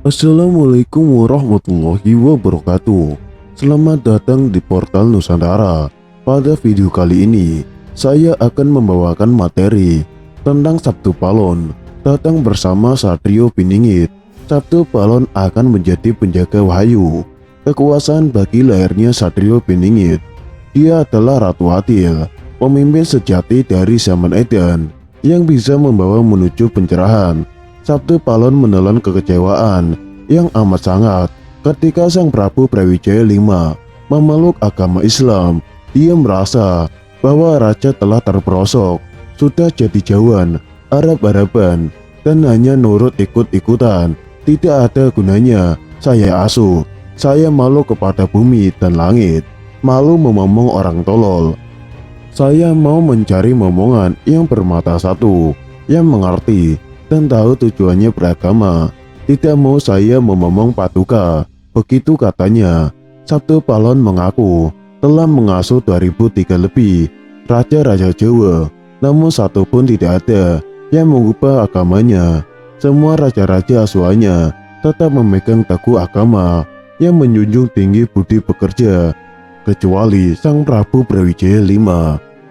Assalamualaikum warahmatullahi wabarakatuh. Selamat datang di Portal Nusantara. Pada video kali ini, saya akan membawakan materi tentang Sabtu Palon. Datang bersama Satrio Piningit. Sabtu Palon akan menjadi penjaga wahyu, kekuasaan bagi lahirnya Satrio Piningit. Dia adalah Ratu Adil, pemimpin sejati dari zaman Edan yang bisa membawa menuju pencerahan. Sabtu Palon menelan kekecewaan yang amat sangat ketika Sang Prabu Brawijaya V memeluk agama Islam. Dia merasa bahwa raja telah terperosok, sudah jadi jauhan, Arab-Araban, dan hanya nurut ikut-ikutan. Tidak ada gunanya. Saya asuh, saya malu kepada bumi dan langit, malu memomong orang tolol. Saya mau mencari momongan yang bermata satu, yang mengerti dan tahu tujuannya beragama. Tidak mau saya memomong paduka, begitu katanya. Sabtu Palon mengaku telah mengasuh 2003 lebih raja-raja Jawa, namun satu pun tidak ada yang mengubah agamanya. Semua raja-raja asuhannya tetap memegang teguh agama yang menjunjung tinggi budi pekerja, kecuali Sang Prabu Brawijaya V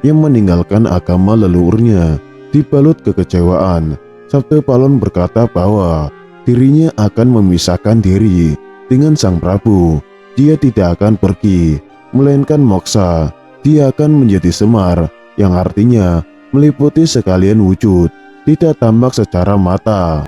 yang meninggalkan agama leluhurnya. Dibalut kekecewaan, Sabtu Palon berkata bahwa dirinya akan memisahkan diri dengan Sang Prabu. Dia tidak akan pergi, melainkan moksa. Dia akan menjadi Semar, yang artinya meliputi sekalian wujud, tidak tampak secara mata.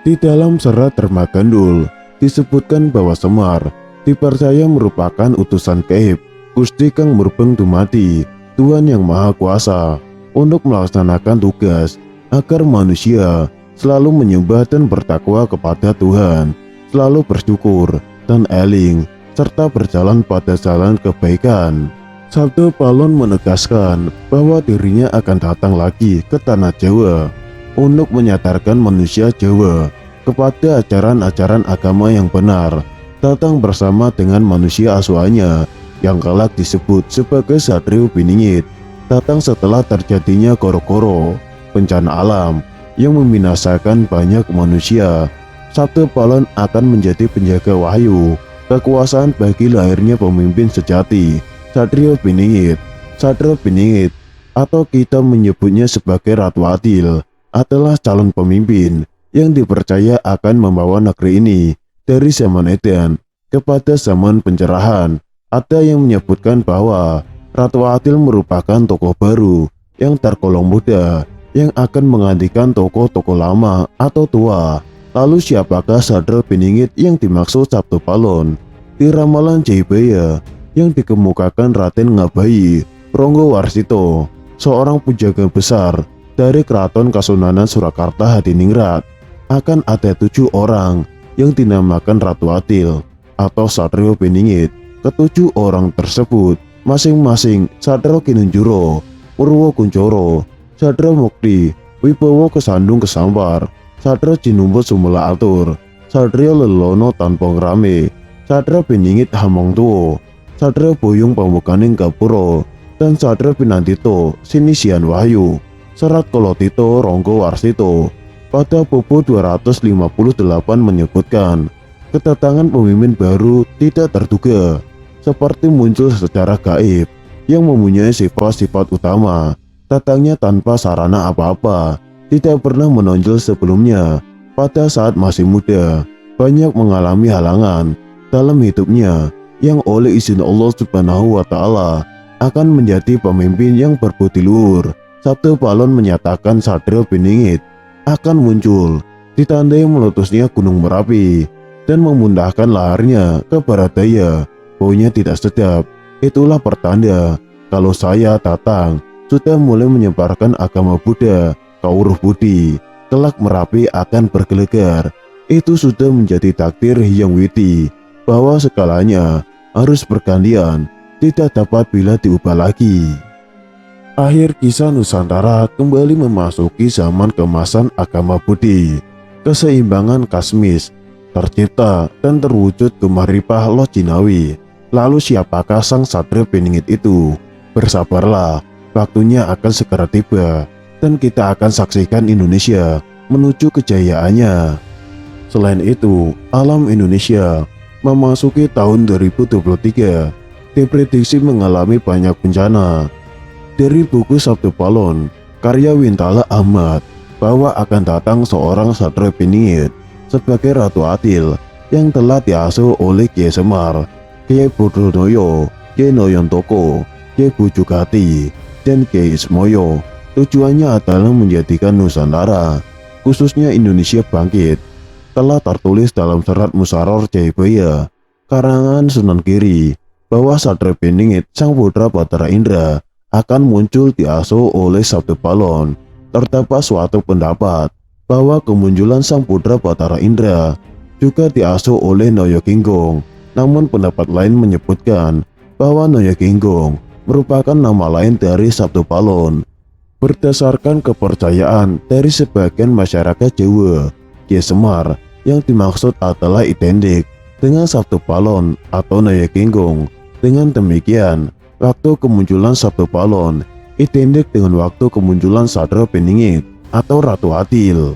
Di dalam serat Dharma Gandul disebutkan bahwa Semar dipercaya merupakan utusan gaib Gusti Kang Murbeng Dumadi, Tuhan yang Maha Kuasa, untuk melaksanakan tugas agar manusia selalu menyembah dan bertakwa kepada Tuhan, selalu bersyukur dan eling, serta berjalan pada jalan kebaikan. Sabtu Palon menegaskan bahwa dirinya akan datang lagi ke tanah Jawa untuk menyadarkan manusia Jawa kepada ajaran-ajaran agama yang benar, datang bersama dengan manusia asuhannya yang kelak disebut sebagai Satrio Piningit, datang setelah terjadinya koro-koro, bencana alam yang membinasakan banyak manusia. Sabtu Palon akan menjadi penjaga wahyu, kekuasaan bagi lahirnya pemimpin sejati, Satrio Piningit. Satrio Piningit, atau kita menyebutnya sebagai Ratu Adil, adalah calon pemimpin yang dipercaya akan membawa negeri ini dari zaman Edan kepada zaman pencerahan. Ada yang menyebutkan bahwa Ratu Adil merupakan tokoh baru yang tergolong muda, yang akan menggantikan tokoh-tokoh lama atau tua. Lalu siapakah Satrio Piningit yang dimaksud Sabtu Palon? Di ramalan Jayabaya yang dikemukakan Raden Ngabayi Ronggo Warsito, seorang penjaga besar dari Keraton Kasunanan Surakarta Hadiningrat, akan ada 7 orang yang dinamakan Ratu Adil atau Satrio Piningit. Ketujuh orang tersebut masing-masing Satrio Kinunjuro, Purwo Kuncoro, Satrio Mukti Wibowo Kesandung Kesampar, Satrio Jinumput Sumela Atur, Satrio Lelono Tanpong Rame, Satrio Piningit Hamong Tuwo, Satrio Boyong Pambukaning Gapuro, dan Satrio Pinantito Sinisian Wahyu. Serat Kolotito Ronggo Warsito pada buku 258 menyebutkan kedatangan pemimpin baru tidak terduga, seperti muncul secara gaib yang mempunyai sifat-sifat utama, datangnya tanpa sarana apa-apa, tidak pernah menonjol sebelumnya. Pada saat masih muda, banyak mengalami halangan dalam hidupnya yang oleh izin Allah Subhanahu wa Ta'ala akan menjadi pemimpin yang berbudi luhur. Sabtu Palon menyatakan Satrio Piningit akan muncul ditandai meletusnya Gunung Merapi dan memundahkan laharnya ke barat daya. Baunya tidak sedap. Itulah pertanda kalau saya datang sudah mulai menyebarkan agama Buddha, Kauruh Budi. Kelak Merapi akan bergelegar. Itu sudah menjadi takdir Hyang Widi, bahwa segalanya harus bergantian, tidak dapat bila diubah lagi. Akhir kisah Nusantara kembali memasuki zaman keemasan agama Budi. Keseimbangan kasmis tercipta dan terwujud Gemaripah Loh Jinawi. Lalu siapakah Sang Satrio Piningit itu? Bersabarlah, waktunya akan segera tiba dan kita akan saksikan Indonesia menuju kejayaannya. Selain itu, alam Indonesia memasuki tahun 2023 diprediksi mengalami banyak bencana. Dari buku Sabtu Palon, karya Wintala Ahmad, bahwa akan datang seorang Satrio Piningit sebagai Ratu Atil yang telah diasuh oleh Kiai Semar, Kiai Bodronoyo, Kiai Noyontoko, Kiai Bujukati, dan Kiai Ismoyo. Tujuannya adalah menjadikan Nusantara, khususnya Indonesia bangkit. Telah tertulis dalam serat Musaror Jayabaya, karangan Sunan Giri, bahwa Satrio Piningit sang putra Batara Indra akan muncul diasuh oleh Sabtu Palon. Terdapat suatu pendapat bahwa kemunculan sang putra Batara Indra juga diasuh oleh Noyo Ginggong. Namun pendapat lain menyebutkan bahwa Noyo Ginggong merupakan nama lain dari Sabtu Palon. Berdasarkan kepercayaan dari sebagian masyarakat Jawa, Kiai Semar yang dimaksud adalah identik dengan Sabtu Palon atau Noyo Ginggong. Dengan demikian, waktu kemunculan Sabtu Palon identik dengan waktu kemunculan Satrio Piningit atau Ratu Atil.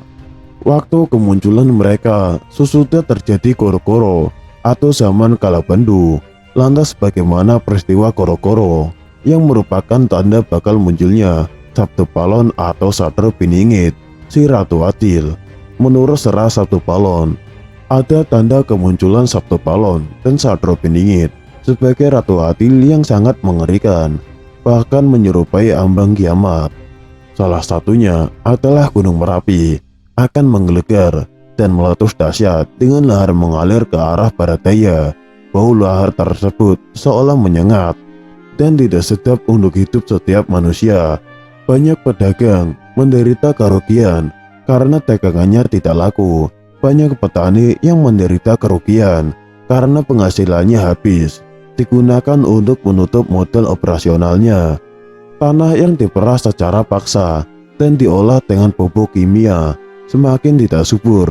Waktu kemunculan mereka sesudah terjadi Koro-Koro atau zaman Kala Bandu. Lantas bagaimana peristiwa Koro-Koro yang merupakan tanda bakal munculnya Sabtu Palon atau Satrio Piningit, si Ratu Atil? Menurut serah Sabtu Palon, ada tanda kemunculan Sabtu Palon dan Satrio Piningit sebagai Ratu Atil yang sangat mengerikan, bahkan menyerupai ambang kiamat. Salah satunya adalah Gunung Merapi akan menggelegar dan meletus dahsyat dengan lahar mengalir ke arah barat daya. Bau lahar tersebut seolah menyengat dan tidak sedap untuk hidup setiap manusia. Banyak pedagang menderita kerugian karena dagangannya tidak laku. Banyak petani yang menderita kerugian karena penghasilannya habis digunakan untuk menutup modal operasionalnya. Tanah yang diperas secara paksa dan diolah dengan pupuk kimia semakin tidak subur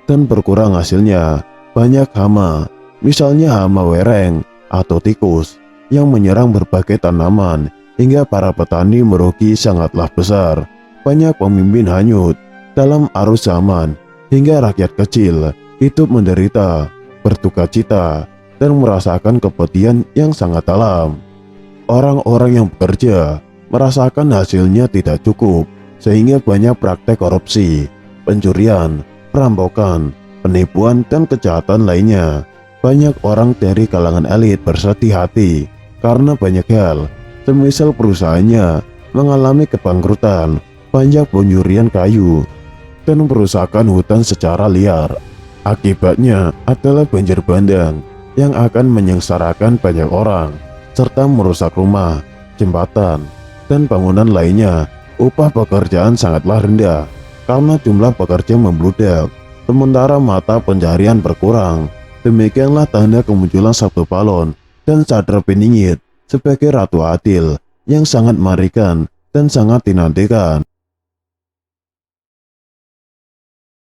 dan berkurang hasilnya. Banyak hama, misalnya hama wereng atau tikus, yang menyerang berbagai tanaman hingga para petani merugi sangatlah besar. Banyak pemimpin hanyut dalam arus zaman hingga rakyat kecil hidup menderita, berdukacita, dan merasakan kepedihan yang sangat dalam. Orang-orang yang bekerja merasakan hasilnya tidak cukup, sehingga banyak praktek korupsi, pencurian, perampokan, penipuan, dan kejahatan lainnya. Banyak orang dari kalangan elit bersedih hati karena banyak hal, semisal perusahaannya mengalami kebangkrutan, banyak pencurian kayu, dan perusakan hutan secara liar. Akibatnya adalah banjir bandang yang akan menyengsarakan banyak orang, serta merusak rumah, jembatan, dan bangunan lainnya. Upah pekerjaan sangatlah rendah karena jumlah pekerja membludak, sementara mata pencarian berkurang. Demikianlah tanda kemunculan Sabtu Palon dan Satrio Piningit sebagai Ratu Atil yang sangat mengerikan dan sangat dinantikan.